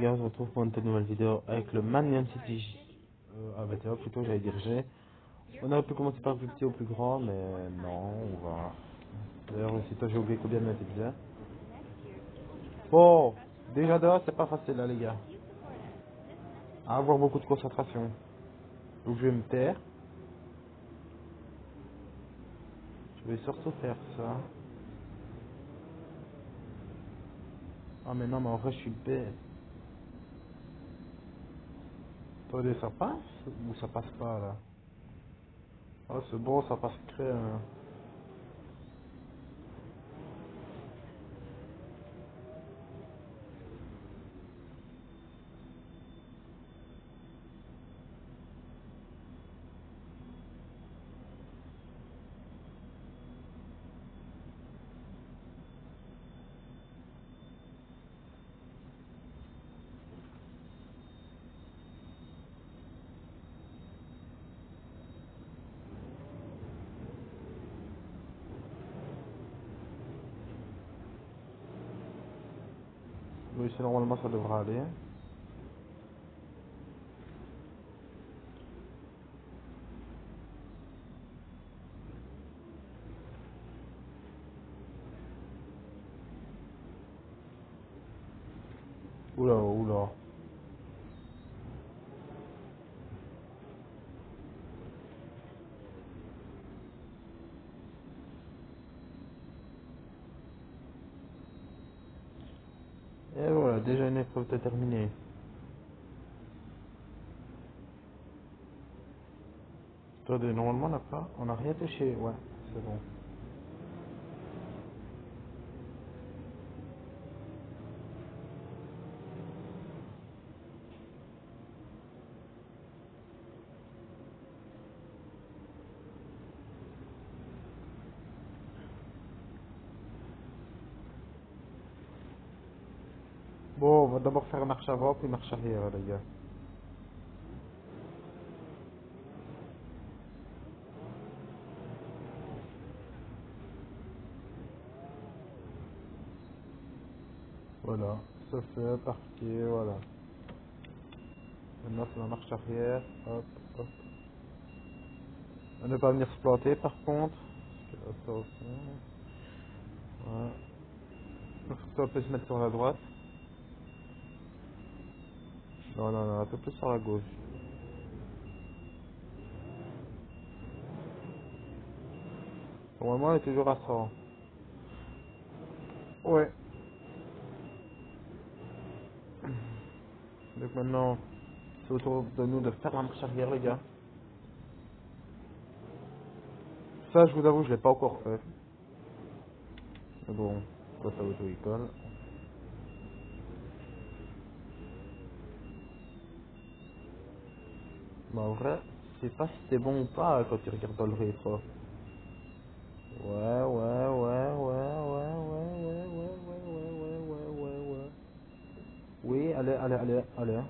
gars, on se retrouve pour une toute nouvelle vidéo avec le Manion City. Bah tu vois, plutôt j'allais dire G. On aurait pu commencer par le plus petit au plus grand, mais non, on va... D'ailleurs, aussi toi j'ai oublié combien de mètres il faisait. Bon, déjà dehors c'est pas facile là les gars. À avoir beaucoup de concentration. Donc je vais me taire. Je vais surtout faire ça. Ah mais non, mais en vrai je suis bête. Attendez, ça passe ou ça passe pas là? Ah c'est bon, ça passe crème. Oui, c'est normalement ça devra aller. Oula, oula. Et voilà, déjà une épreuve de terminée. Attendez, normalement on n'a pas, on n'a rien touché, ouais, c'est bon. Bon, on va d'abord faire marche avant, puis marche arrière, les gars. Voilà, ça fait parti, voilà. Maintenant c'est la marche arrière, hop, hop. À ne pas venir se planter par contre. Parce que, attention. Voilà. Donc ça peut se mettre sur la droite. Non, non, non, un peu plus sur la gauche. Normalement elle est toujours à 100. Ouais. Donc maintenant, c'est autour de nous de faire la marche arrière, les gars. Ça, je vous avoue, je l'ai pas encore fait. Mais bon, ça, ça auto-école. Mais en vrai, je sais pas si c'est bon ou pas quand tu regardes dans le rétro. Ouais, ouais, ouais, ouais, ouais, ouais, ouais, ouais, ouais, ouais, ouais, ouais, ouais, ouais. Oui, allez, allez, allez, allez.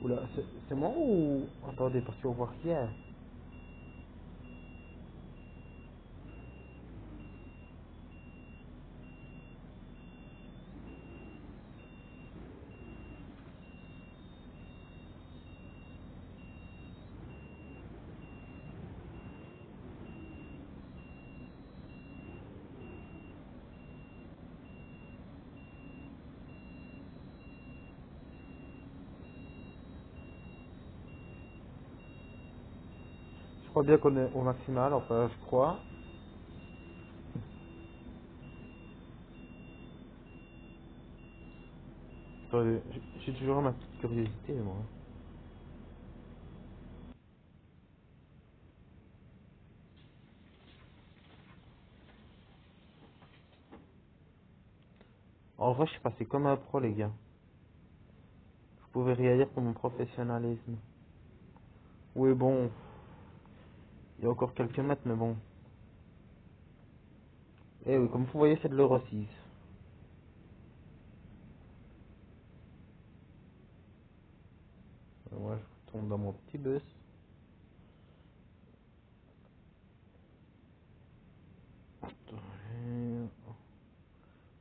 Oula, c'est moi ou... Attendez, parce qu'on voit rien. Je crois bien qu'on est au maximal, enfin, je crois. Attendez, j'ai toujours ma petite curiosité, moi. En vrai, je suis passé comme un pro, les gars. Vous pouvez rien dire pour mon professionnalisme. Oui, bon, il y a encore quelques mètres, mais bon. Eh oui, comme vous voyez, c'est de l'Euro 6. dans mon petit bus.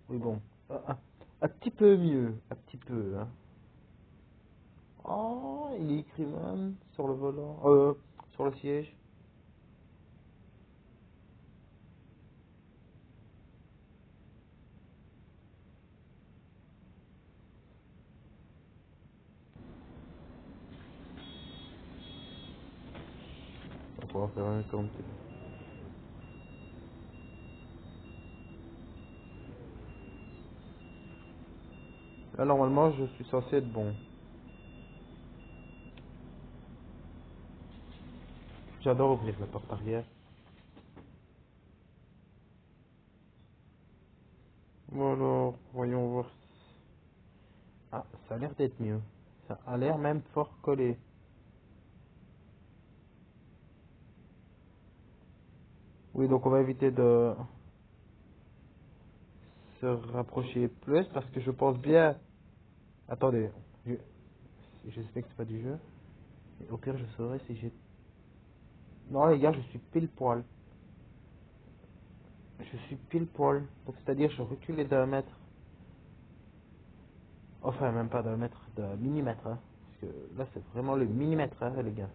Oui, bon. Un petit peu mieux. Un petit peu, hein. Oh, il est écrit même sur le volant. Sur le siège. On va pouvoir faire un compte. Là, normalement, je suis censé être bon. J'adore ouvrir la porte arrière. Bon alors, voyons voir. Ah, ça a l'air d'être mieux. Ça a l'air même fort collé. Oui, donc on va éviter de se rapprocher plus parce que je pense bien... Attendez, je, j'espère que c'est pas du jeu. Et au pire, je saurais si j'ai... Non les gars, je suis pile poil. Je suis pile poil. Donc c'est-à-dire je reculais d'un mètre. Enfin, même pas d'un mètre, d'un millimètre. Hein. Parce que là, c'est vraiment le millimètre, hein, les gars.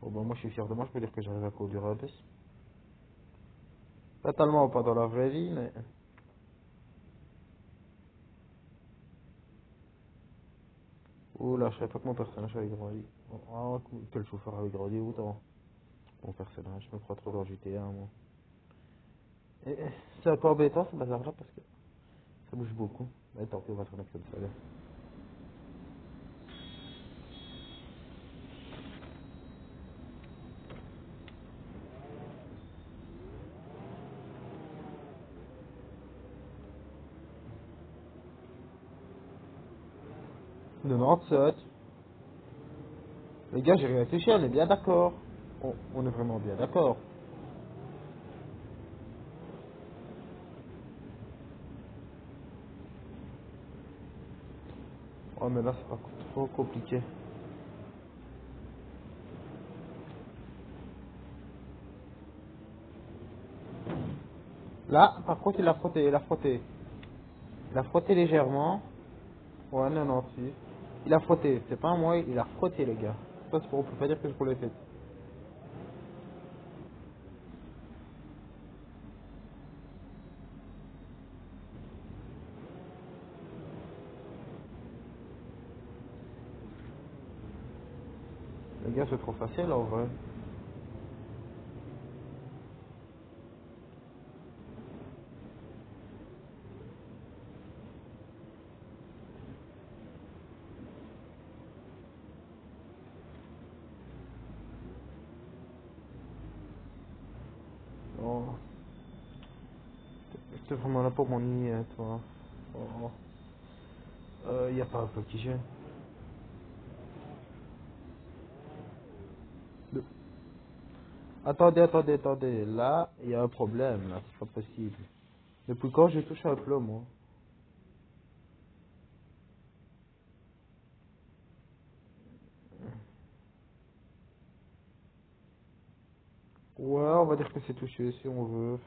Bon, ben, moi, je suis fier de moi. Je peux dire que j'arrive à conduire un bus. Totalement pas dans la vraie vie, mais... Oula, je savais pas que mon personnage avait grandi. Oh, que le chauffeur avait grandi autant. Mon personnage, je me crois trop dans GTA, moi. Et c'est un peu embêtant, ce bazar-là, parce que ça bouge beaucoup. Mais tant pis, on va tourner comme ça, là. De 97. Les gars, j'ai réfléchi, on est bien d'accord. On est vraiment bien d'accord. Oh, mais là, c'est pas trop compliqué. Là, par contre, il a frotté, il a frotté. Il a frotté légèrement. Ouais, 96. Il a frotté. C'est pas moi, il a frotté, les gars. Ça, c'est pour, on peut pas dire que je roulais tête. Les gars, c'est trop facile, en vrai. Oh, t'es vraiment là pour m'ennuyer, hein, toi. Oh. Y a pas un petit jeu. Le- Attendez, attendez, attendez. Là, il y a un problème, là. C'est pas possible. Depuis quand j'ai touché un plat, moi? Ouais, on va dire que c'est touché, si on veut.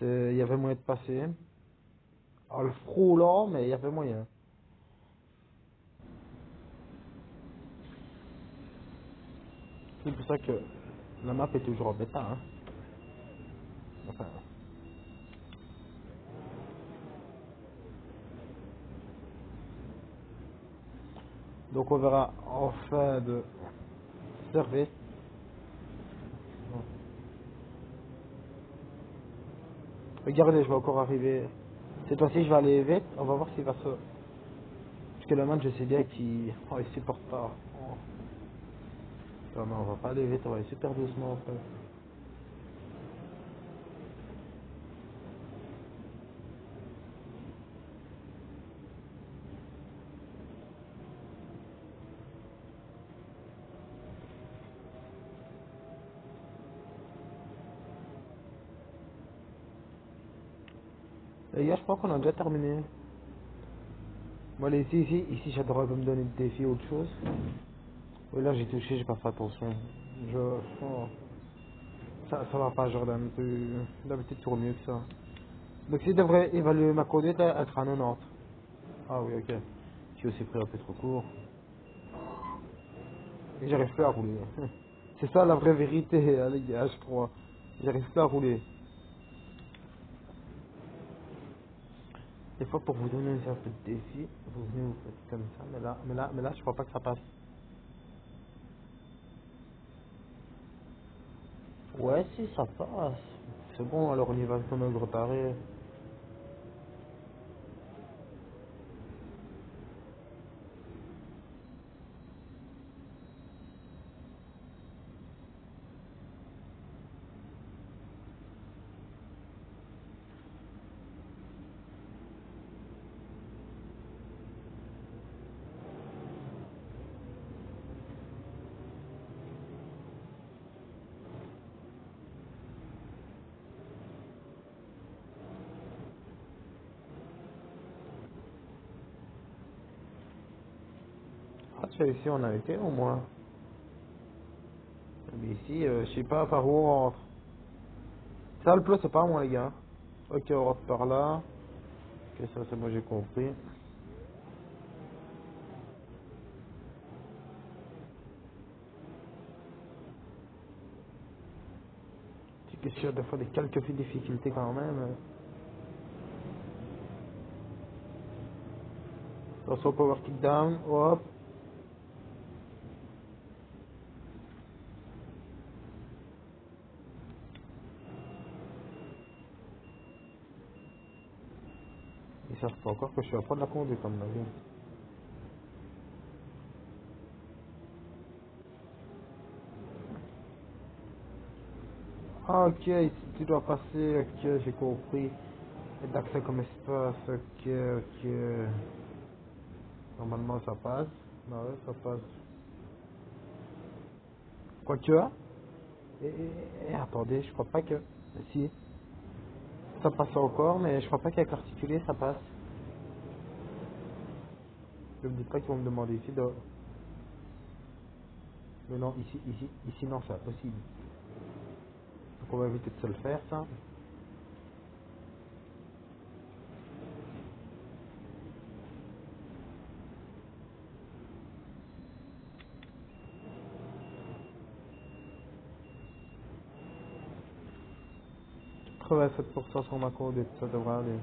Il y avait moyen de passer. Ah, le frôlant, mais il y avait moyen. C'est pour ça que la map est toujours en bêta, hein. Enfin, donc on verra en fin de service. Regardez, je vais encore arriver. Cette fois-ci, je vais aller vite. On va voir s'il va se... Parce que le man, je sais bien qu'il il supporte pas. Oh. Non, mais on va pas aller vite, on va aller super doucement, en fait. Les gars, je crois qu'on a déjà terminé. Moi, allez, ici, j'adorerais me donner des défis ou autre chose. Oui, là, j'ai touché, j'ai pas fait attention. Oh, ça va pas, Jordan. D'habitude, tu mieux que ça. Donc, si je devrais évaluer ma conduite, elle sera à 90. Ah oui, ok. J'ai aussi pris un peu trop court. Et j'arrive plus à rouler. C'est ça la vraie vérité, hein, les gars, je crois. J'arrive plus à rouler. Des fois, pour vous donner un peu de défi, vous venez, vous faites comme ça, mais là, je crois pas que ça passe. Ouais, si, ça passe. C'est bon, alors on y va comme un gros taré. Ah, tu sais, ici, on a été au moins. Mais ici, je sais pas par où on rentre. Ça, le plus, c'est pas moi, les gars. Ok, on rentre par là. Ok, ça, c'est moi, j'ai compris. C'est que sur des fois des quelques petites difficultés quand même. Attention, power kick down, hop. Ils savent pas encore que je suis à fond de la conduite, comme on a vu. Ah, ok, ici, tu dois passer, ok, j'ai compris. Et d'accès comme espace, ok, ok. Normalement, ça passe. Bah ouais, ça passe. Quoique, attendez, je crois pas que... Si, ça passe encore, mais je crois pas qu'avec l'articulé, ça passe. Ne me dites pas qu'ils vont me demander ici de... Mais non, ici, non, c'est impossible. Donc on va éviter de se le faire, ça. Quatre-vingt 87% sur ma conduite, ça devrait aller.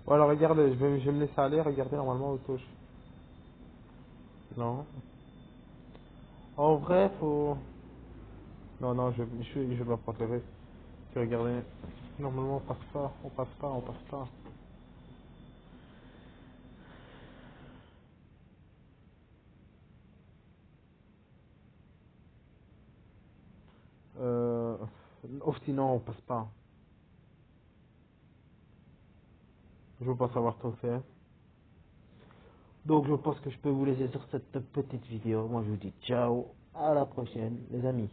Voilà, regardez, je vais me laisser aller, regardez normalement aux touches. Non. En vrai, faut... Non, non, je dois préférer. Tu regardez. Normalement, on passe pas, on passe pas, on passe pas. Euh... Sinon, on passe pas. Je veux pas savoir trop faire. Donc, je pense que je peux vous laisser sur cette petite vidéo. Moi, je vous dis ciao. À la prochaine, les amis.